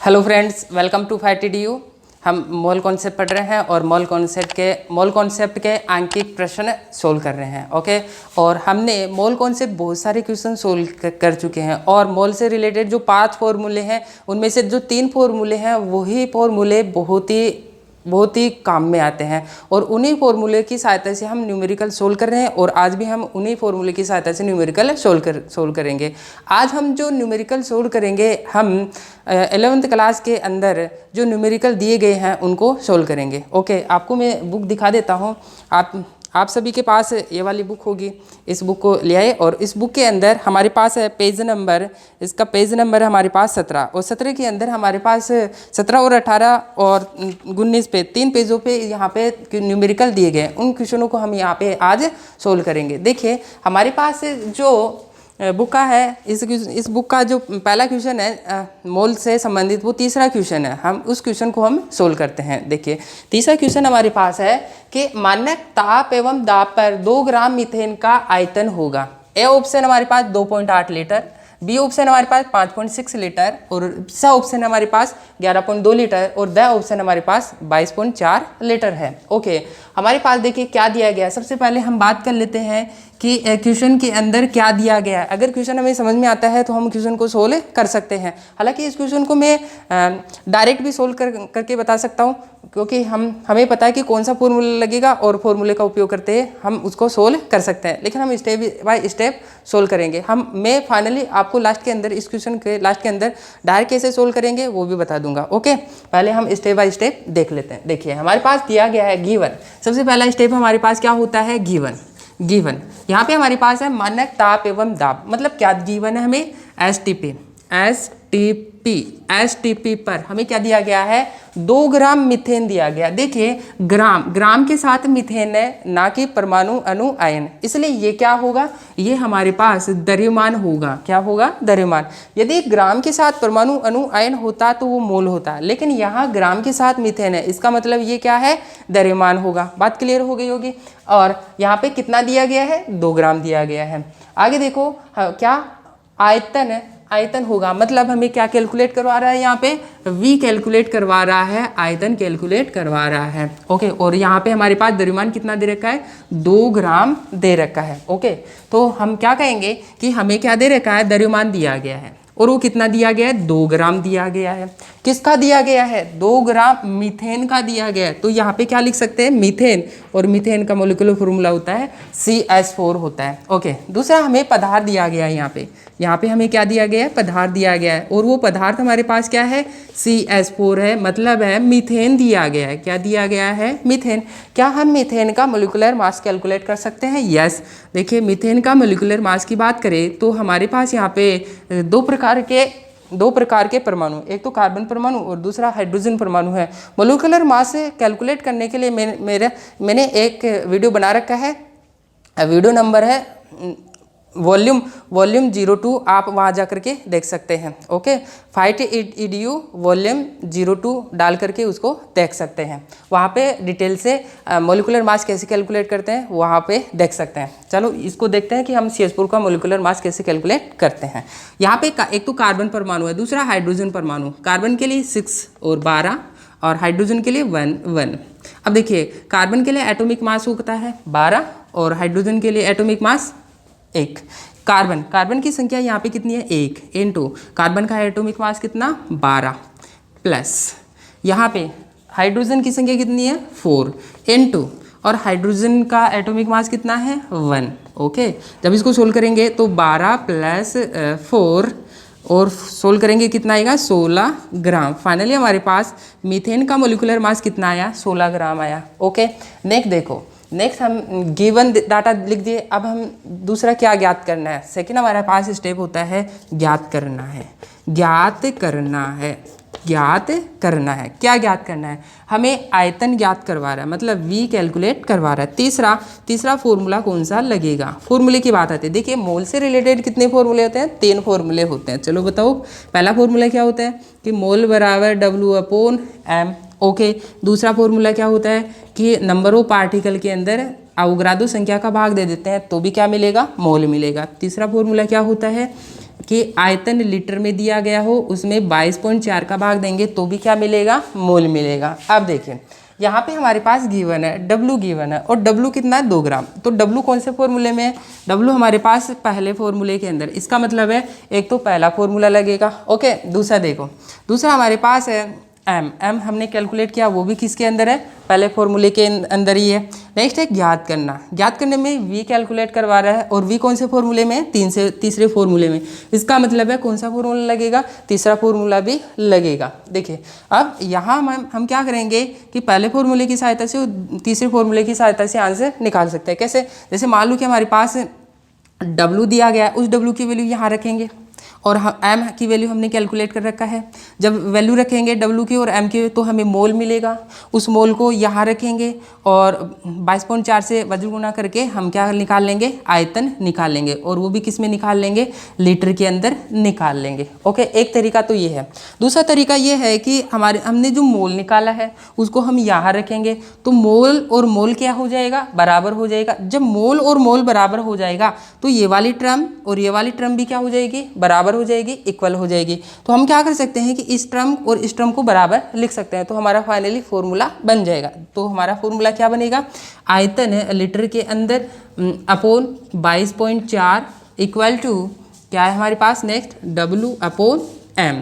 Hello friends, welcome to FATEDU। हम mole concept पढ़ रहे हैं और मोल कॉन्सेप्ट के आंकिक प्रश्न सोल्व कर रहे हैं। ओके, और हमने मोल कॉन्सेप्ट बहुत सारे क्वेश्चन सोल्व कर चुके हैं और मोल से रिलेटेड जो 5 फॉर्मूले हैं उनमें से जो 3 फॉर्मूले हैं वही फॉर्मूले बहुत ही काम में आते हैं और उन्हीं फॉर्मूले की सहायता से हम न्यूमेरिकल सोल्व कर रहे हैं और आज भी हम उन्हीं फॉर्मूले की सहायता से न्यूमेरिकल सोल्व करेंगे। आज हम जो न्यूमेरिकल सोल्व करेंगे हम 11th क्लास के अंदर जो न्यूमेरिकल दिए गए हैं उनको सोल्व करेंगे। ओके, आपको मैं बुक दिखा देता हूँ। आप सभी के पास ये वाली बुक होगी, इस बुक को ले आए और इस बुक के अंदर हमारे पास है इसका पेज नंबर हमारे पास 17 और 17 के अंदर हमारे पास 17 और 18 और 19 पे 3 पेजों पे यहाँ पे न्यूमेरिकल दिए गए। उन क्वेश्चनों को हम यहाँ पे आज सोल्व करेंगे। देखिए, हमारे पास जो बुक का है, इस बुक का जो पहला क्वेश्चन है मोल से संबंधित, वो तीसरा क्वेश्चन है। हम उस क्वेश्चन को हम सोल्व करते हैं। देखिए, तीसरा क्वेश्चन हमारे पास है कि मानक ताप एवं दाब पर 2 ग्राम मीथेन का आयतन होगा। ए ऑप्शन हमारे पास 2.8 लीटर, बी ऑप्शन हमारे पास 5.6 लीटर और सा ऑप्शन हमारे पास 11.2 लीटर और द ऑप्शन हमारे पास 22.4 लीटर है। ओके, हमारे पास देखिए क्या दिया गया है। सबसे पहले हम बात कर लेते हैं कि क्वेश्चन के अंदर क्या दिया गया है। अगर क्वेश्चन हमें समझ में आता है तो हम क्वेश्चन को सोल्व कर सकते हैं। हालांकि इस क्वेश्चन को मैं डायरेक्ट भी सोल्व करके बता सकता हूँ, क्योंकि हमें पता है कि कौन सा फॉर्मूला लगेगा और फॉर्मूले का उपयोग करते हैं हम उसको सोल्व कर सकते हैं। लेकिन हम स्टेप बाय स्टेप सोल्व करेंगे। मैं फाइनली आपको लास्ट के अंदर, इस क्वेश्चन के लास्ट के अंदर डायरेक्ट कैसे सोल्व करेंगे वो भी बता दूंगा। ओके, पहले हम स्टेप बाय स्टेप देख लेते हैं। देखिए, हमारे पास दिया गया है गिवन। सबसे पहला स्टेप हमारे पास क्या होता है? गिवन। यहाँ पे हमारे पास है मानक ताप एवं दाब। मतलब क्या गिवन है हमें? एसटीपी पर हमें क्या दिया गया है? 2 ग्राम मीथेन दिया गया। देखिए, ग्राम के साथ मीथेन है, ना कि परमाणु अणु आयन, इसलिए ये क्या होगा? ये हमारे पास द्रव्यमान होगा। क्या होगा? द्रव्यमान। यदि ग्राम के साथ परमाणु अणु आयन होता तो वो मोल होता, लेकिन यहाँ ग्राम के साथ मीथेन है, इसका मतलब ये क्या है? द्रव्यमान होगा। बात क्लियर हो गई होगी। और यहाँ पे कितना दिया गया है? 2 ग्राम दिया गया है। आगे देखो, क्या आयतन होगा। मतलब हमें क्या कैलकुलेट करवा रहा है? यहाँ पे V कैलकुलेट करवा रहा है, आयतन कैलकुलेट करवा रहा है। ओके, और यहाँ पे हमारे पास द्रव्यमान कितना दे रखा है? 2 ग्राम दे रखा है। ओके, तो हम क्या कहेंगे कि हमें क्या दे रखा है? द्रव्यमान दिया गया है और वो कितना दिया गया है? 2 ग्राम दिया गया है। किसका दिया गया है? 2 ग्राम मीथेन का दिया गया है। तो यहाँ पे क्या लिख सकते हैं? मीथेन, और मीथेन का मॉलिक्यूलर फॉर्मूला होता है CH4 होता है। ओके, दूसरा हमें पदार्थ दिया गया है। यहाँ पे हमें क्या दिया गया है? पदार्थ दिया गया है और वो पदार्थ हमारे पास क्या है? CH4 है। मतलब है मीथेन दिया गया है। क्या दिया गया है? मीथेन। क्या हम मीथेन का मॉलिक्यूलर मास कैलकुलेट कर सकते हैं? यस। देखिए, मीथेन का मॉलिक्यूलर मास की बात करें तो हमारे पास यहाँ पे दो प्रकार के परमाणु, एक तो कार्बन परमाणु और दूसरा हाइड्रोजन परमाणु है। मॉलिक्यूलर मास कैलकुलेट करने के लिए मैंने एक वीडियो बना रखा है। वीडियो नंबर है वॉल्यूम 02। आप वहाँ जा करके देख सकते हैं। ओके, FATEDU वॉल्यूम 02 डाल करके उसको देख सकते हैं। वहाँ पे डिटेल से मॉलिक्यूलर मास कैसे कैलकुलेट करते हैं वहाँ पे देख सकते हैं। चलो इसको देखते हैं कि हम CH4 का मॉलिक्यूलर मास कैसे कैलकुलेट करते हैं। यहाँ पे एक तो कार्बन परमाणु है, दूसरा हाइड्रोजन परमाणु। कार्बन के लिए 6 और 12 और हाइड्रोजन के लिए 1। अब देखिए, कार्बन के लिए एटॉमिक मास होता है 12 और हाइड्रोजन के लिए एटॉमिक मास 1। कार्बन की संख्या यहाँ पे कितनी है? 1 × कार्बन का एटॉमिक मास कितना? 12 प्लस यहाँ पे हाइड्रोजन की संख्या कितनी है? 4 × और हाइड्रोजन का एटॉमिक मास कितना है? 1। ओके, जब इसको सोल्व करेंगे तो 12 प्लस 4 और सोल्व करेंगे कितना आएगा? 16 ग्राम। फाइनली हमारे पास मीथेन का मॉलिक्यूलर मास कितना आया? 16 ग्राम आया। ओके, नेक्स्ट हम गिवन डाटा लिख दिए। अब हम दूसरा क्या ज्ञात करना है? सेकंड हमारे पास स्टेप होता है ज्ञात करना है। क्या ज्ञात करना है? हमें आयतन ज्ञात करवा रहा है, मतलब V कैलकुलेट करवा रहा है। तीसरा फॉर्मूला कौन सा लगेगा? फॉर्मूले की बात आती है। देखिए, मोल से रिलेटेड कितने फॉर्मूले होते हैं? 3 फॉर्मूले होते हैं। चलो बताओ, पहला फॉर्मूला क्या होता है? कि मोल बराबर W/m। ओके, दूसरा फॉर्मूला क्या होता है? कि नंबर ऑफ पार्टिकल के अंदर अवोगाद्रो संख्या का भाग दे देते हैं तो भी क्या मिलेगा? मोल मिलेगा। तीसरा फॉर्मूला क्या होता है? कि आयतन लीटर में दिया गया हो, उसमें 22.4 का भाग देंगे तो भी क्या मिलेगा, मोल मिलेगा। अब देखिए यहाँ पे हमारे पास गिवन है, W गिवन है, और W कितना है, 2 ग्राम। तो W कौन से फॉर्मूले में है, W हमारे पास पहले फॉर्मूले के अंदर। इसका मतलब है एक तो पहला फॉर्मूला लगेगा, ओके। दूसरा देखो, दूसरा हमारे पास है m हमने कैलकुलेट किया, वो भी किसके अंदर है, पहले फॉर्मूले के अंदर ही है। नेक्स्ट है ज्ञात करना, ज्ञात करने में v कैलकुलेट करवा रहा है, और v कौन से फॉर्मूले में, तीसरे फॉर्मूले में। इसका मतलब है कौन सा फॉर्मूला लगेगा, तीसरा फॉर्मूला भी लगेगा। देखिए अब यहाँ हम क्या करेंगे कि पहले फॉर्मूले की सहायता से और तीसरे फॉर्मूले की सहायता से आंसर निकाल सकते हैं। कैसे, जैसे मान लो कि हमारे पास W दिया गया है, उस W की वैल्यू यहाँ रखेंगे, और m की वैल्यू हमने कैलकुलेट कर रखा है। जब वैल्यू रखेंगे W की और m की तो हमें मोल मिलेगा, उस मोल को यहाँ रखेंगे और 22.4 से वज्र गुणा करके हम क्या निकाल लेंगे, आयतन निकाल लेंगे, और वो भी किस में निकाल लेंगे, लीटर के अंदर निकाल लेंगे। ओके, एक तरीका तो ये है। दूसरा तरीका ये है कि हमने जो मोल निकाला है उसको हम यहाँ रखेंगे, तो मोल और मोल क्या हो जाएगा, बराबर हो जाएगा। जब मोल और मोल बराबर हो जाएगा तो ये वाली टर्म और ये वाली टर्म भी क्या हो जाएगी, बराबर हो जाएगी, इक्वल हो जाएगी। तो हम क्या कर सकते हैं कि इस टर्म और इस टर्म को बराबर लिख सकते हैं, तो हमारा फाइनली फॉर्मूला बन जाएगा। तो हमारा फॉर्मूला क्या बनेगा, आयतन लीटर के अंदर अपॉन 22.4 इक्वल टू क्या है हमारे पास, नेक्स्ट W अपॉन m।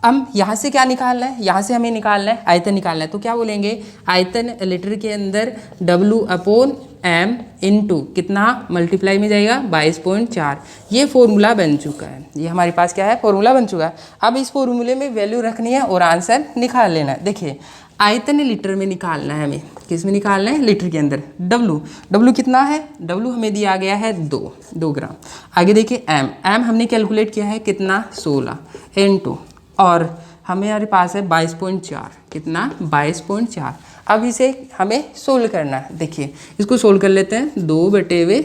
हम यहाँ से क्या निकालना है, यहाँ से हमें निकालना है आयतन निकालना है, तो क्या बोलेंगे, आयतन लीटर के अंदर W अपॉन m इंटू कितना, मल्टीप्लाई में जाएगा 22.4। ये फॉर्मूला बन चुका है, ये हमारे पास क्या है, फॉर्मूला बन चुका है। अब इस फॉर्मूले में वैल्यू रखनी है और आंसर निकाल लेना है। देखिए आयतन लीटर में निकालना है हमें, किस में निकालना है, लीटर के अंदर। W कितना है, W हमें दिया गया है 2 ग्राम। आगे देखिए m हमने कैलकुलेट किया है कितना, 16 इंटू, और हमारे पास है 22.4, कितना, 22.4। अब इसे हमें सोल्व करना है। देखिए इसको सोल्व कर लेते हैं, 2/,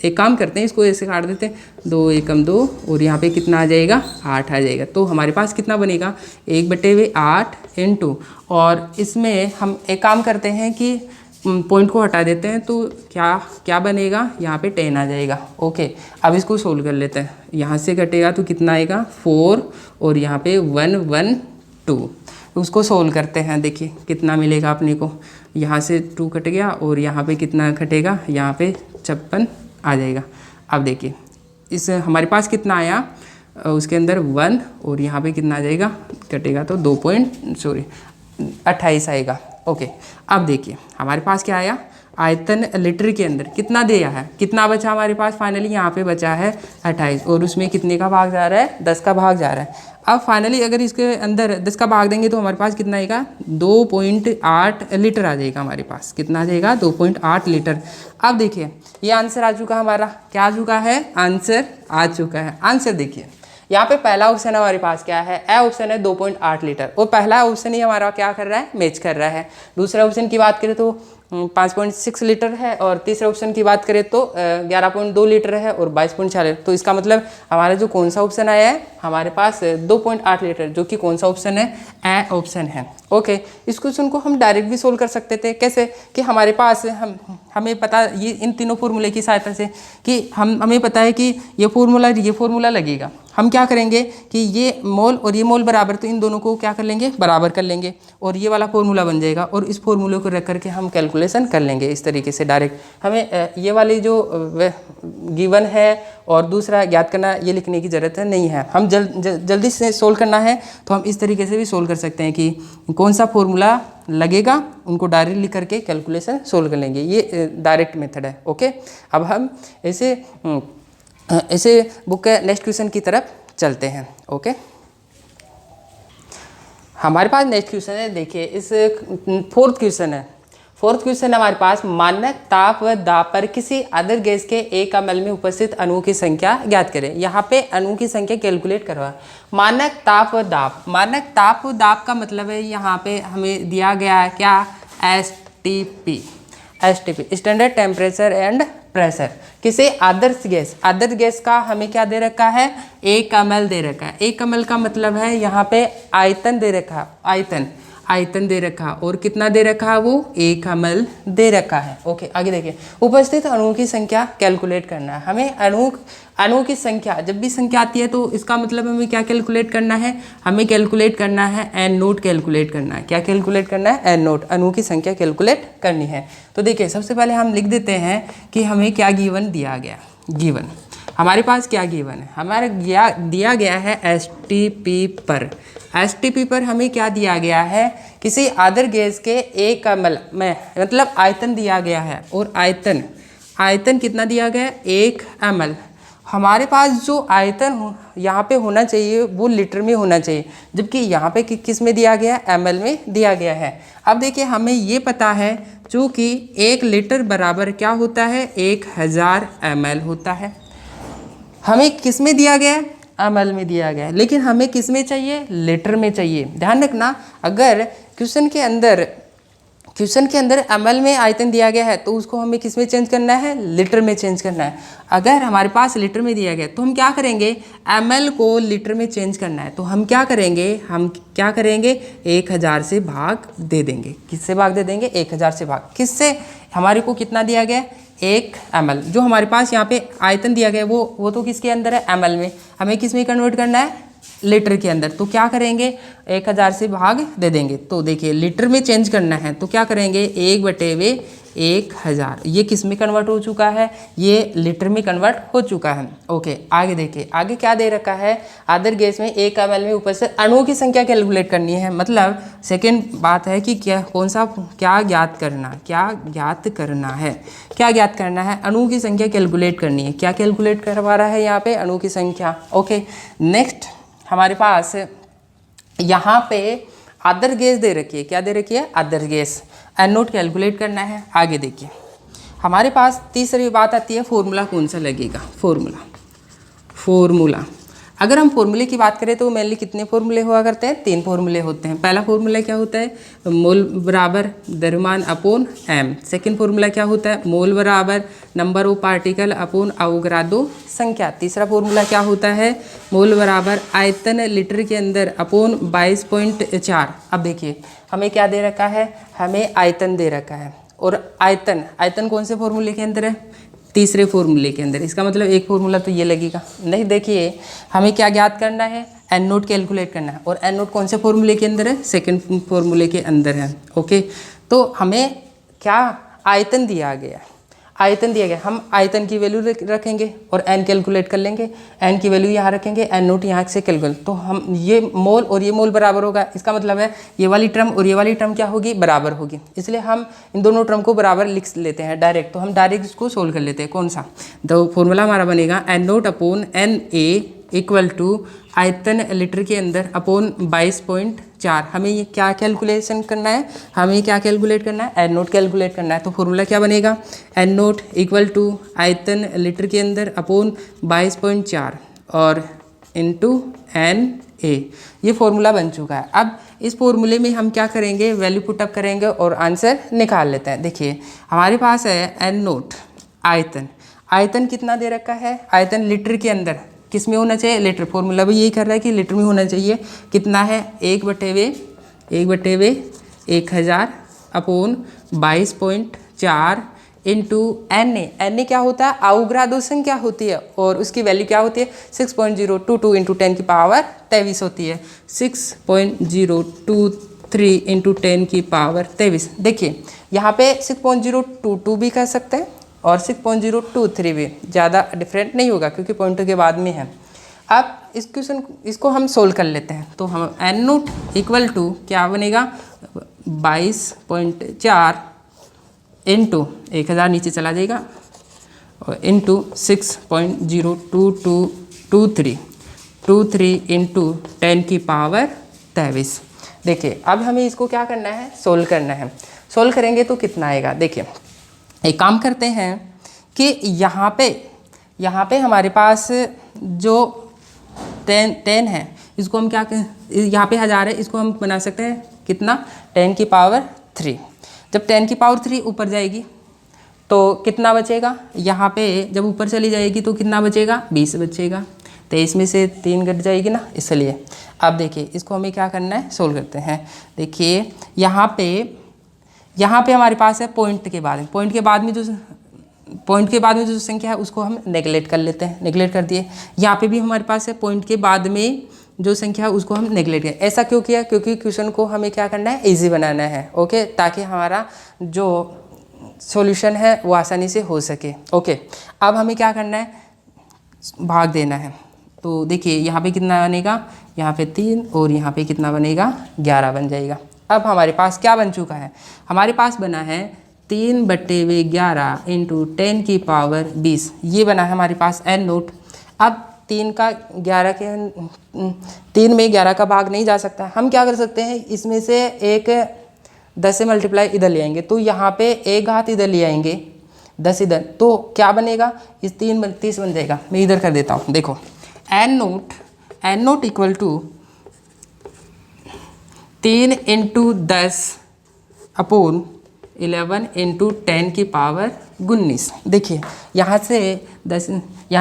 एक काम करते हैं इसको ऐसे काट देते हैं, 2 एकम 2, और यहाँ पे कितना आ जाएगा, 8 आ जाएगा। तो हमारे पास कितना बनेगा, 1/8 इंटू, और इसमें हम एक काम करते हैं कि पॉइंट को हटा देते हैं, तो क्या बनेगा, यहाँ पे 10 आ जाएगा। ओके, अब इसको सोल्व कर लेते हैं, यहाँ से कटेगा तो कितना आएगा, 4, और यहाँ पे 112। उसको सोल्व करते हैं, देखिए कितना मिलेगा अपने को, यहाँ से 2 कट गया, और यहाँ पे कितना कटेगा, यहाँ पे 56 आ जाएगा। अब देखिए इस हमारे पास कितना आया, उसके अंदर 1, और यहाँ पे कितना आ जाएगा, कटेगा तो 28 आएगा। ओके, अब देखिए हमारे पास क्या आया, आयतन लीटर के अंदर कितना दिया है, कितना बचा हमारे पास, फाइनली यहाँ पे बचा है 28, और उसमें कितने का भाग जा रहा है, 10 का भाग जा रहा है। अब फाइनली अगर इसके अंदर 10 का भाग देंगे तो हमारे पास कितना आएगा, 2.8 लीटर आ जाएगा हमारे पास, कितना आ जाएगा, 2.8 लीटर। अब देखिए ये आंसर आ चुका हमारा, क्या आ चुका है, आंसर आ चुका है। आंसर देखिए यहाँ पे पहला ऑप्शन हमारे पास क्या है, ए ऑप्शन है 2.8 लीटर, और पहला ऑप्शन ही हमारा क्या कर रहा है, मैच कर रहा है। दूसरे ऑप्शन की बात करें तो 5.6 लीटर है, और तीसरे ऑप्शन की बात करें तो 11.2 लीटर है और 22.4 लीटर। तो इसका मतलब हमारा जो कौन सा ऑप्शन आया है हमारे पास 2.8 लीटर, जो कि कौन सा ऑप्शन है, ए ऑप्शन है। ओके, इस क्वेश्चन को हम डायरेक्ट भी सोल्व कर सकते थे। कैसे कि हमारे पास हमें पता, ये इन तीनों फॉर्मूले की सहायता से कि हमें पता है कि ये फॉर्मूला लगेगा। हम क्या करेंगे कि ये मोल और ये मोल बराबर, तो इन दोनों को क्या कर लेंगे, बराबर कर लेंगे, और ये वाला फॉर्मूला बन जाएगा, और इस फॉर्मूले को रख करके हम कैलकुलेशन कर लेंगे इस तरीके से डायरेक्ट। हमें ये वाली जो गिवन है और दूसरा ज्ञात करना, ये लिखने की ज़रूरत नहीं है। हम जल्दी से सोल्व करना है तो हम इस तरीके से भी सोल्व कर सकते हैं कि कौन सा फॉर्मूला लगेगा, उनको डायरेक्ट लिख करके कैलकुलेशन सोल्व कर लेंगे। ये डायरेक्ट मेथड है। ओके, अब हम ऐसे बुक के नेक्स्ट क्वेश्चन की तरफ चलते हैं। ओके, हमारे पास नेक्स्ट क्वेश्चन है, देखिए इस फोर्थ क्वेश्चन हमारे पास, मानक ताप व दाब पर किसी अदर गैस के 1 ml में उपस्थित अणुओं की संख्या ज्ञात करें। यहाँ पे अणुओं की संख्या कैलकुलेट करवा। मानक ताप व दाब का मतलब है, यहाँ पे हमें दिया गया है क्या, STP, standard temperature and pressure. किसी आदर्श गैस का हमें क्या दे रखा है, 1 ml दे रखा है। 1 ml का मतलब है यहाँ पे आयतन दे रखा है, आयतन दे रखा और कितना दे रखा है वो 1 ml दे रखा है। ओके आगे देखिए, उपस्थित अणुओं की संख्या कैलकुलेट करना है हमें। अणुओं की संख्या, जब भी संख्या आती है तो इसका मतलब हमें क्या कैलकुलेट करना है, हमें कैलकुलेट करना है एन नोट कैलकुलेट करना है। क्या कैलकुलेट करना है, एन नोट, अणुओं की संख्या कैलकुलेट करनी है। तो देखिए सबसे पहले हम लिख देते हैं कि हमें क्या गिवन दिया गया। गिवन हमारे पास क्या गिवन है, हमारे दिया गया है एसटीपी पर। एसटीपी पर हमें क्या दिया गया है, किसी आदर गैस के 1 ml में मतलब आयतन दिया गया है और आयतन कितना दिया गया है 1 ml। हमारे पास जो आयतन यहाँ पे होना चाहिए वो लीटर में होना चाहिए, जबकि यहाँ पे किस में दिया गया है, ml में दिया गया है। अब देखिए हमें ये पता है चूँकि 1 लीटर बराबर क्या होता है 1000 ml होता है। हमें किस में दिया गया है, ml में दिया गया है, लेकिन हमें किस में चाहिए, लीटर में चाहिए। ध्यान रखना, अगर क्वेश्चन के अंदर ml में आयतन दिया गया है तो उसको हमें किस में चेंज करना है, लीटर में चेंज करना है। अगर हमारे पास लीटर में दिया गया तो हम क्या करेंगे, ml को लीटर में चेंज करना है तो हम क्या करेंगे 1000 से भाग दे देंगे। किससे भाग दे देंगे, 1000 से भाग, किससे, हमारे को कितना दिया गया 1 ml। जो हमारे पास यहाँ पे आयतन दिया गया है वो तो किसके अंदर है, ml में, हमें किस में कन्वर्ट करना है, लीटर के अंदर। तो क्या करेंगे 1000 से भाग दे देंगे। तो देखिए लीटर में चेंज करना है तो क्या करेंगे 1/1000, ये किस में कन्वर्ट हो चुका है, ये लीटर में कन्वर्ट हो चुका है। ओके आगे देखिए, आगे क्या दे रखा है, आदर गैस में 1 ml में ऊपर से अणुओं की संख्या कैलकुलेट करनी है। मतलब सेकेंड बात है कि क्या ज्ञात करना है, अणुओं की संख्या कैलकुलेट करनी है। क्या कैलकुलेट करवा रहा है यहाँ पे, अणुओं की संख्या। ओके नेक्स्ट हमारे पास यहाँ पे आदर गैस दे रखी है, क्या दे रखी है, आदर गैस, एन नोट कैलकुलेट करना है। आगे देखिए हमारे पास तीसरी बात आती है फॉर्मूला कौन सा लगेगा, फॉर्मूला। अगर हम फॉर्मूले की बात करें तो मेनली कितने फॉर्मूले हुआ करते हैं, 3 फॉर्मूले होते हैं। पहला फॉर्मूला क्या होता है, मोल बराबर द्रव्यमान अपॉन एम। सेकंड फॉर्मूला क्या होता है, मोल बराबर number of particle upon Avogadro संख्या। तीसरा फॉर्मूला क्या होता है, मोल बराबर आयतन लीटर के अंदर अपॉन 22.4। अब देखिए हमें क्या दे रखा है, हमें आयतन दे रखा है और आयतन कौन से फॉर्मूले के अंदर है, तीसरे फॉर्मूले के अंदर। इसका मतलब एक फॉर्मूला तो ये लगेगा नहीं। देखिए हमें क्या ज्ञात करना है, एन नोट कैलकुलेट करना है और एन नोट कौन से फॉर्मूले के अंदर है, सेकंड फॉर्मूले के अंदर है। ओके तो हमें क्या आयतन दिया गया, हम आयतन की वैल्यू रखेंगे और एन कैलकुलेट कर लेंगे, एन की वैल्यू यहाँ रखेंगे, एन नोट यहाँ से कैलकुलेट, तो हम ये मोल और ये मोल बराबर होगा। इसका मतलब है ये वाली टर्म और ये वाली टर्म क्या होगी, बराबर होगी। इसलिए हम इन दोनों टर्म को बराबर लिख लेते हैं डायरेक्ट। तो हम डायरेक्ट इसको सोल्व कर लेते हैं। कौन सा, तो फॉर्मूला हमारा बनेगा n naught upon N A equal to आयतन लीटर के अंदर अपॉन 22.4। हमें ये क्या कैलकुलेशन करना है, हमें क्या कैलकुलेट करना है, एन नोट कैलकुलेट करना है। तो फॉर्मूला क्या बनेगा, एन नोट इक्वल टू आयतन लीटर के अंदर अपॉन 22.4 और इनटू एन ए। ये फॉर्मूला बन चुका है। अब इस फॉर्मूले में हम क्या करेंगे, वैल्यू पुटअप करेंगे और आंसर निकाल लेते हैं। देखिए हमारे पास है एन नोट आयतन कितना दे रखा है, आयतन लीटर के अंदर किस में होना चाहिए, लीटर। फॉर्मूला भी यही कर रहा है कि लीटर में होना चाहिए। कितना है 1/1000 अपॉन 22.4 इंटू एन ए क्या होता है, अवोगाद्रो संख्या होती है और उसकी वैल्यू क्या होती है 6.022 इंटू 10 की पावर 23 होती है। 6.023 इंटू 10 की पावर 23। देखिए यहाँ पे 6.022 भी कह सकते हैं और 6.023 भी, ज़्यादा डिफरेंट नहीं होगा क्योंकि पॉइंटर के बाद में है। अब इसको हम सोल्व कर लेते हैं। तो हम एन नोट इक्वल टू क्या बनेगा 22.4 इंटू 1000 नीचे चला जाएगा और इंटू 6.02223 इंटू 10 की पावर 23। देखिए अब हमें इसको क्या करना है, सोल्व करना है। सोल्व करेंगे तो कितना आएगा, देखिए एक काम करते हैं कि यहाँ पे हमारे पास जो 10 है इसको हम क्या, यहाँ पे 1000 है, इसको हम बना सकते हैं कितना 10 की पावर 3। जब 10 की पावर 3 ऊपर जाएगी तो कितना बचेगा, यहाँ पे जब ऊपर चली जाएगी तो कितना बचेगा 20 बचेगा। 23 में से 3 घट जाएगी ना, इसलिए। अब देखिए इसको हमें क्या करना है, सोल्व करते हैं। देखिए यहाँ पे हमारे पास है पॉइंट के बाद में जो संख्या है उसको हम नेगलेक्ट कर लेते हैं, नेगलेक्ट कर दिए। यहाँ पे भी हमारे पास है पॉइंट के बाद में जो संख्या है उसको हम नेगलेक्ट करें। ऐसा क्यों किया, क्योंकि क्वेश्चन को हमें क्या करना है, इजी बनाना है। ओके, ताकि हमारा जो सॉल्यूशन है वो आसानी से हो सके। ओके, अब हमें क्या करना है, भाग देना है। तो देखिए यहाँ पे कितना बनेगा, यहाँ पे 3 और यहाँ पे कितना बनेगा, 11 बन जाएगा। अब हमारे पास क्या बन चुका है, हमारे पास बना है 3/11 इंटू 10 की पावर 20, ये बना है हमारे पास एन नोट। अब 3 में 11 का भाग नहीं जा सकता, हम क्या कर सकते हैं, इसमें से एक 10 से मल्टीप्लाई इधर ले आएंगे, तो यहाँ पे एक घात इधर ले आएंगे, 10 इधर, तो क्या बनेगा, इस 3 32 बन जाएगा। मैं इधर कर देता हूँ, देखो n naught equal to 3 into 10 upon 11 into 10 की पावर 19। देखिए यहाँ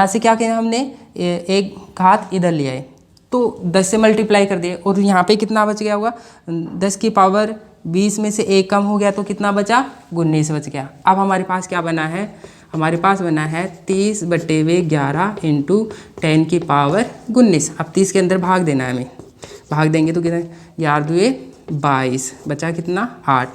से क्या किया हमने, एक घात इधर ले आए, तो 10 से मल्टीप्लाई कर दिए, और यहाँ पे कितना बच गया होगा, 10 की पावर 20 में से एक कम हो गया, तो कितना बचा, 19 बच गया। अब हमारे पास क्या बना है, हमारे पास बना है 30/11 इंटू 10 की पावर 19। अब 30 के अंदर भाग देना है हमें, भाग देंगे तो कितना, 11 2 22, बचा कितना 8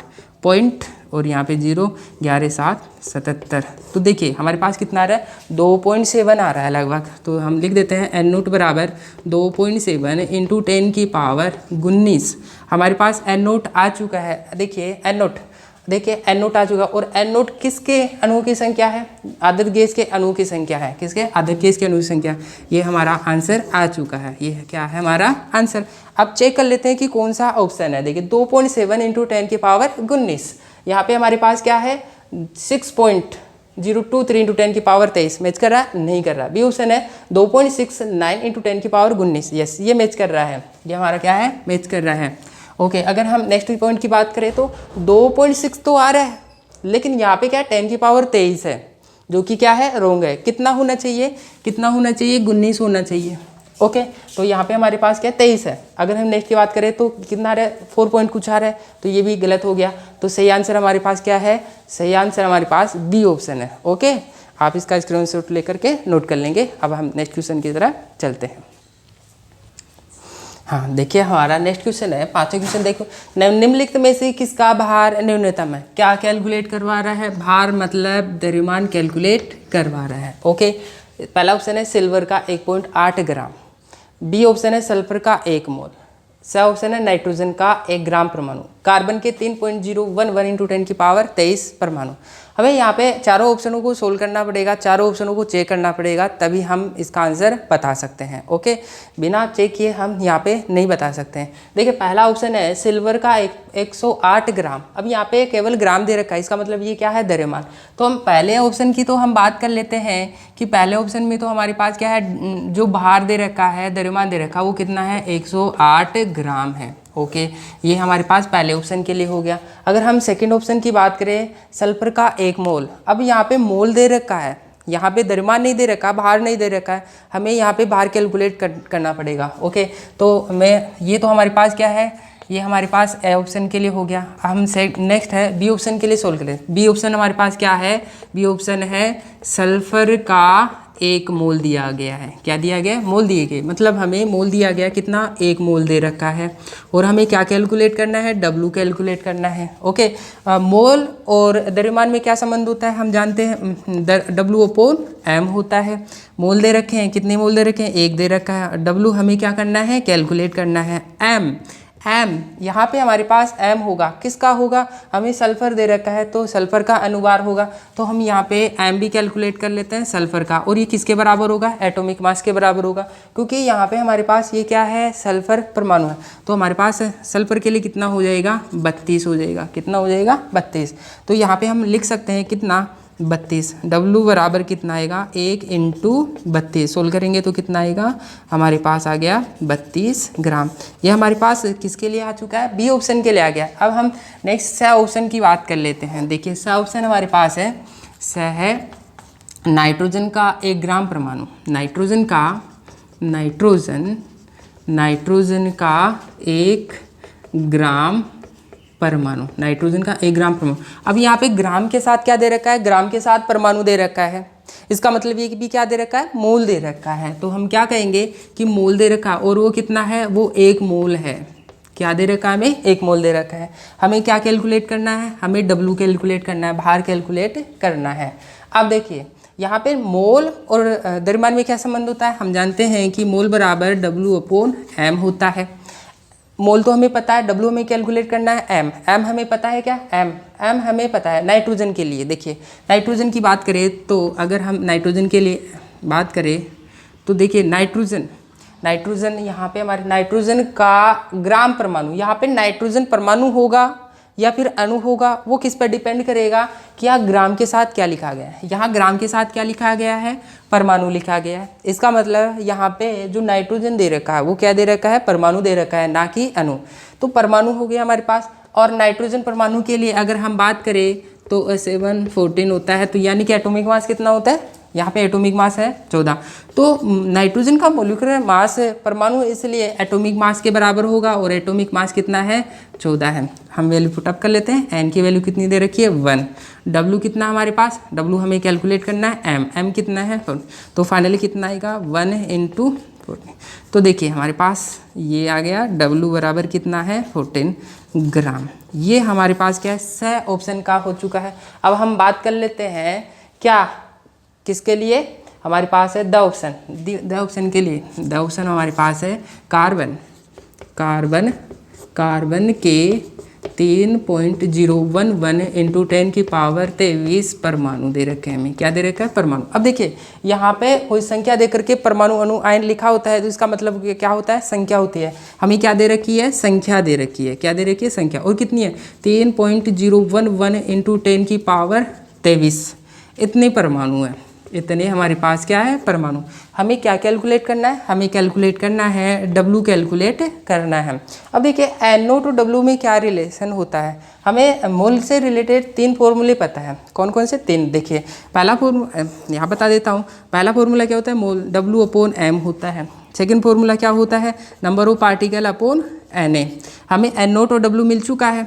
पॉइंट, और यहाँ पे 0, 11 7 77। तो देखिए हमारे पास कितना आ रहा है, 2.7 आ रहा है लगभग। तो हम लिख देते हैं एन नोट बराबर 2.7 इंटू 10 की पावर 19। हमारे पास एन नोट आ चुका है। देखिए एन नोट आ चुका, और एन नोट किसके अणुओं की संख्या है, आदर्श गैस के अणुओं की संख्या है, किसके, आदर्श गैस के अणुओं की संख्या। ये हमारा आंसर आ चुका है, ये क्या है हमारा आंसर। अब चेक कर लेते हैं कि कौन सा ऑप्शन है। देखिए 2.7 इंटू 10 की पावर 19, यहाँ पे हमारे पास क्या है, 6.023 इंटू 10 की पावर 23, मैच कर रहा है, नहीं कर रहा। बी ऑप्शन है 2.69 इंटू 10 की पावर 19, यस ये मैच कर रहा है, ये हमारा क्या है, मैच कर रहा है। ओके, अगर हम नेक्स्ट पॉइंट की बात करें तो 2.6 तो आ रहा है, लेकिन यहाँ पे क्या है, 10 की पावर 23 है, जो कि क्या है, रोंग है। कितना होना चाहिए, 19 होना चाहिए। ओके, तो यहाँ पे हमारे पास क्या है, 23 है। अगर हम नेक्स्ट की बात करें तो कितना आ रहा है, 4 पॉइंट कुछ आ रहा है, तो ये भी गलत हो गया। तो सही आंसर हमारे पास क्या है, सही आंसर हमारे पास बी ऑप्शन है। ओके, आप इसका स्क्रीनशॉट लेकर के नोट कर लेंगे। अब हम नेक्स्ट क्वेश्चन की तरफ चलते हैं। हाँ देखिए हमारा नेक्स्ट क्वेश्चन है, 5वां क्वेश्चन देखो, निम्नलिखित में से किसका भार न्यूनतम है। क्या कैलकुलेट करवा रहा है, भार मतलब द्रव्यमान कैलकुलेट करवा रहा है। ओके, पहला ऑप्शन है सिल्वर का 1.8 ग्राम, बी ऑप्शन है सल्फर का 1 मोल, स ऑप्शन है नाइट्रोजन का 1 ग्राम परमाणु, कार्बन के 3.011 इंटू 10 की पावर 23 परमाणु। हमें यहाँ पे चारों ऑप्शनों को सोल्व करना पड़ेगा, चारों ऑप्शनों को चेक करना पड़ेगा, तभी हम इसका आंसर बता सकते हैं। ओके, बिना चेक किए हम यहाँ पे नहीं बता सकते हैं। देखिए पहला ऑप्शन है सिल्वर का 108 ग्राम, अब यहाँ पे केवल ग्राम दे रखा है, इसका मतलब ये क्या है, द्रव्यमान। तो हम पहले ऑप्शन की तो हम बात कर लेते हैं कि पहले ऑप्शन में तो हमारे पास क्या है, जो भार दे रखा है, द्रव्यमान दे रखा है, वो कितना है, 108 ग्राम है। ओके, ये हमारे पास पहले ऑप्शन के लिए हो गया। अगर हम सेकंड ऑप्शन की बात करें, सल्फर का 1 मोल, अब यहाँ पे मोल दे रखा है, यहाँ पे द्रव्यमान नहीं दे रखा, भार नहीं दे रखा है, हमें यहाँ पे भार कैलकुलेट करना पड़ेगा। ओके, तो ये तो हमारे पास क्या है, ये हमारे पास ए ऑप्शन के लिए हो गया। हम नेक्स्ट है बी ऑप्शन के लिए सोल्व करें। बी ऑप्शन हमारे पास क्या है, बी ऑप्शन है सल्फर का 1 मोल दिया गया है। क्या दिया गया, मोल दिए गए, मतलब हमें मोल दिया गया कितना, 1 मोल दे रखा है, और हमें क्या कैलकुलेट करना है, डब्लू कैलकुलेट करना है। ओके, मोल और द्रव्यमान में क्या संबंध होता है, हम जानते हैं, डब्लू अपॉन एम होता है। मोल दे रखे हैं, कितने मोल दे रखे हैं, 1 दे रखा है। डब्लू हमें क्या करना है, कैलकुलेट करना है। एम यहाँ पे हमारे पास एम होगा, किसका होगा, हमें सल्फर दे रखा है तो सल्फर का अनुभार होगा, तो हम यहाँ पे एम भी कैलकुलेट कर लेते हैं सल्फर का, और ये किसके बराबर होगा, एटॉमिक मास के बराबर होगा, क्योंकि यहाँ पे हमारे पास ये क्या है, सल्फर परमाणु है। तो हमारे पास सल्फर के लिए कितना हो जाएगा, 32 हो जाएगा। कितना हो जाएगा, 32। तो यहाँ पे हम लिख सकते हैं कितना, 32। डब्लू बराबर कितना आएगा, 1 इंटू 32, सोल्व करेंगे तो कितना आएगा, हमारे पास आ गया 32 ग्राम। ये हमारे पास किसके लिए आ चुका है, बी ऑप्शन के लिए आ गया। अब हम नेक्स्ट स ऑप्शन की बात कर लेते हैं। देखिए स ऑप्शन हमारे पास है, स है नाइट्रोजन का 1 ग्राम परमाणु, नाइट्रोजन का नाइट्रोजन का 1 ग्राम परमाणु, नाइट्रोजन का 1 ग्राम परमाणु। अब यहाँ पे ग्राम के साथ क्या दे रखा है, ग्राम के साथ परमाणु दे रखा है, इसका मतलब ये कि भी क्या दे रखा है, मोल दे रखा है। तो हम क्या कहेंगे कि मोल दे रखा, और वो कितना है, वो 1 मोल है। क्या दे रखा है हमें, 1 मोल दे रखा है। हमें क्या कैलकुलेट करना है, हमें W कैलकुलेट करना है, भार कैलकुलेट करना है। अब देखिए यहाँ पे मोल और द्रव्यमान में क्या संबंध होता है, हम जानते हैं कि मोल बराबर W/m होता है। मोल तो हमें पता है, W हमें कैलकुलेट करना है, m हमें पता है क्या, m हमें पता है। नाइट्रोजन के लिए देखिए, नाइट्रोजन की बात करें तो अगर हम नाइट्रोजन के लिए बात करें तो देखिए नाइट्रोजन यहाँ पे हमारे नाइट्रोजन का ग्राम परमाणु, यहाँ पे नाइट्रोजन परमाणु होगा या फिर अणु होगा, वो किस पर डिपेंड करेगा कि यहाँ ग्राम के साथ क्या लिखा गया है। यहाँ ग्राम के साथ क्या लिखा गया है, परमाणु लिखा गया है। इसका मतलब यहाँ पे जो नाइट्रोजन दे रखा है वो क्या दे रखा है, परमाणु दे रखा है, ना कि अणु। तो परमाणु हो गया हमारे पास। और नाइट्रोजन परमाणु के लिए अगर हम बात करें तो 714 होता है। तो यानी कि एटॉमिक मास कितना होता है, यहाँ पे एटॉमिक मास है 14। तो नाइट्रोजन का मोलिकुलर मास परमाणु इसलिए एटॉमिक मास के बराबर होगा, और एटॉमिक मास कितना है, 14 है। हम वैल्यू पुट अप कर लेते हैं। एन की वैल्यू कितनी दे रखी है, 1। डब्लू कितना हमारे पास, डब्लू हमें कैलकुलेट करना है, एम कितना है, तो फाइनली कितना आएगा, 1 × 14। तो देखिए हमारे पास ये आ गया, डब्लू बराबर कितना है, 14 ग्राम। ये हमारे पास क्या है, स ऑप्शन का हो चुका है। अब हम बात कर लेते हैं क्या, किसके लिए, हमारे पास है द ऑप्शन के लिए। द ऑप्शन हमारे पास है कार्बन के 3.011 × 10⁻23 परमाणु दे रखे हैं हमें। क्या दे रखा है, परमाणु। अब देखिए यहाँ पे कोई संख्या दे करके परमाणु अणु आयन लिखा होता है, तो इसका मतलब क्या होता है, संख्या होती है। हमें क्या दे रखी है, संख्या दे रखी है। क्या दे रखी है, संख्या। और कितनी है, 3.011 × 10⁻23 इतने परमाणु हैं। इतने हमारे पास क्या है, परमाणु। हमें क्या कैलकुलेट करना है, हमें कैलकुलेट करना है, W कैलकुलेट करना है। अब देखिए NO to W में क्या रिलेशन होता है, हमें मोल से रिलेटेड 3 फॉर्मूले पता है। कौन कौन से 3, देखिए पहला फॉर्मूला यहाँ बता देता हूँ। पहला फॉर्मूला क्या होता है, मोल W/m होता है। सेकेंड फॉर्मूला क्या होता है, number of particle upon Na। हमें NO to W मिल चुका है।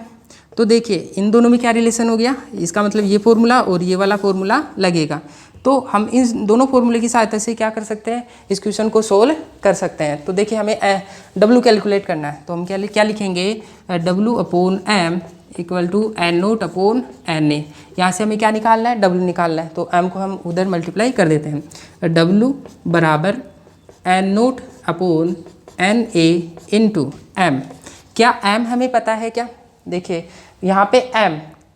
तो देखिए इन दोनों में क्या रिलेशन हो गया, इसका मतलब ये फॉर्मूला और ये वाला फॉर्मूला लगेगा। तो हम इन दोनों फॉर्मूले की सहायता से क्या कर सकते हैं, इस क्वेश्चन को सोल्व कर सकते हैं। तो देखिए हमें W कैलकुलेट करना है, तो हम क्या लिखेंगे, W/m = N0/Na। यहाँ से हमें क्या निकालना है, W निकालना है। तो m को हम उधर मल्टीप्लाई कर देते हैं। W बराबर N0/Na × m। क्या m हमें पता है क्या, देखिए यहाँ पे m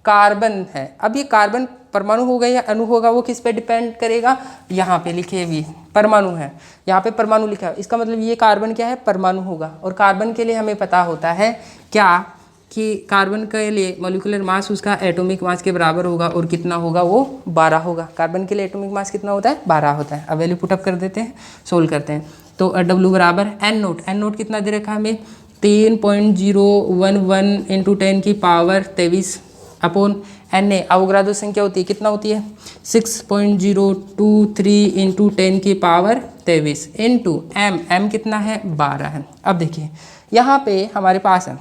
कार्बन है। अब ये कार्बन परमाणु होगा या अणु होगा, वो किस पे डिपेंड करेगा, यहाँ पे लिखे हुए परमाणु है, यहाँ पे परमाणु लिखा है। इसका मतलब ये कार्बन क्या है, परमाणु होगा। और कार्बन के लिए हमें पता होता है क्या, कि कार्बन के लिए मॉलिक्यूलर मास उसका एटॉमिक मास के बराबर होगा, और कितना होगा, वो 12 होगा। कार्बन के लिए एटॉमिक मास कितना होता है, 12 होता है। अब वैल्यू पुटअप कर देते हैं, सोल्व करते हैं। तो W बराबर N0 कितना दे रखा है हमें, 3.011 × 10⁻23 अपॉन Na। अवोगाद्रो संख्या होती है, कितना होती है, 6.023 × 10⁻23 इंटू m कितना है, 12 है। अब देखिए यहाँ पे हमारे पास है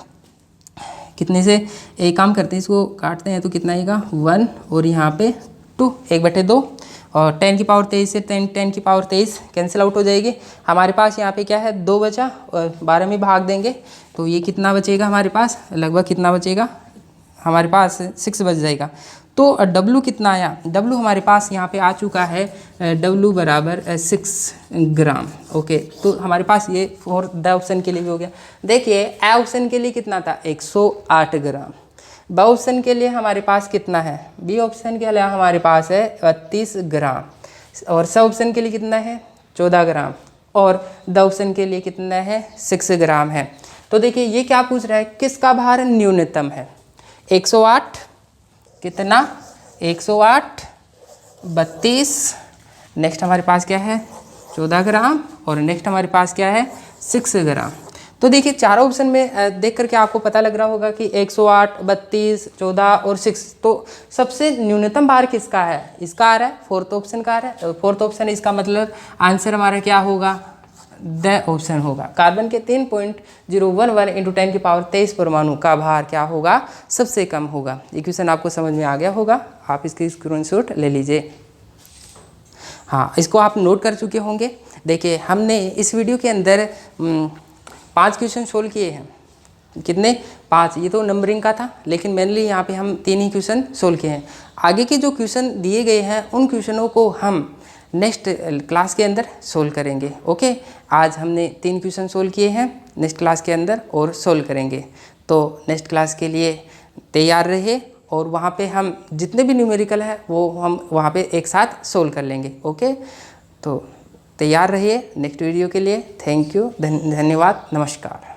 कितने से, एक काम करते हैं, इसको काटते हैं तो कितना आएगा, 1 और यहाँ पे 2, 1/2 और 10⁻23 से 10⁻23 कैंसिल आउट हो जाएगी। हमारे पास यहाँ पे क्या है, 2 बचा, और 12 में भाग देंगे तो ये कितना बचेगा हमारे पास, लगभग कितना बचेगा, हमारे पास 6 बच जाएगा। तो W कितना आया, W हमारे पास यहाँ पे आ चुका है, W बराबर 6 ग्राम। ओके, तो हमारे पास ये फॉर द ऑप्शन के लिए भी हो गया। देखिए ए ऑप्शन के लिए कितना था, 108 ग्राम। ब ऑप्शन के लिए हमारे पास कितना है, बी ऑप्शन के लिए हमारे पास है 32 ग्राम। और स ऑप्शन के लिए कितना है, 14 ग्राम। और द ऑप्शन के लिए कितना है, 6 ग्राम है। तो देखिए ये क्या पूछ रहा है, किसका भार न्यूनतम है, 108 कितना, 108 32, नेक्स्ट हमारे पास क्या है, 14 ग्राम, और नेक्स्ट हमारे पास क्या है, 6 ग्राम। तो देखिए चारों ऑप्शन में देख करके आपको पता लग रहा होगा कि 108, 32, 14 और 6। तो सबसे न्यूनतम भार किसका है, इसका आ रहा है, फोर्थ ऑप्शन का आ रहा है। फोर्थ ऑप्शन, इसका मतलब आंसर हमारा क्या होगा, द ऑप्शन होगा। कार्बन के 3.011 इंटू 10 की पावर 23 परमाणु का भार क्या होगा, सबसे कम होगा। ये क्वेश्चन आपको समझ में आ गया होगा, आप इसकी स्क्रीनशॉट ले लीजिए। हाँ, इसको आप नोट कर चुके होंगे। देखिए हमने इस वीडियो के अंदर 5 क्वेश्चन सोल्व किए हैं। कितने? 5। ये तो नंबरिंग का था, लेकिन मेनली यहाँ पे हम 3 ही क्वेश्चन सोल्व किए हैं। आगे के जो क्वेश्चन दिए गए हैं उन क्वेश्चनों को हम नेक्स्ट क्लास के अंदर सोल्व करेंगे। ओके, आज हमने 3 क्वेश्चन सोल्व किए हैं, नेक्स्ट क्लास के अंदर और सोल्व करेंगे। तो नेक्स्ट क्लास के लिए तैयार रहिए, और वहाँ पे हम जितने भी न्यूमेरिकल है वो हम वहाँ पे एक साथ सोल्व कर लेंगे। ओके, तो तैयार रहिए नेक्स्ट वीडियो के लिए। थैंक यू, धन्यवाद, नमस्कार।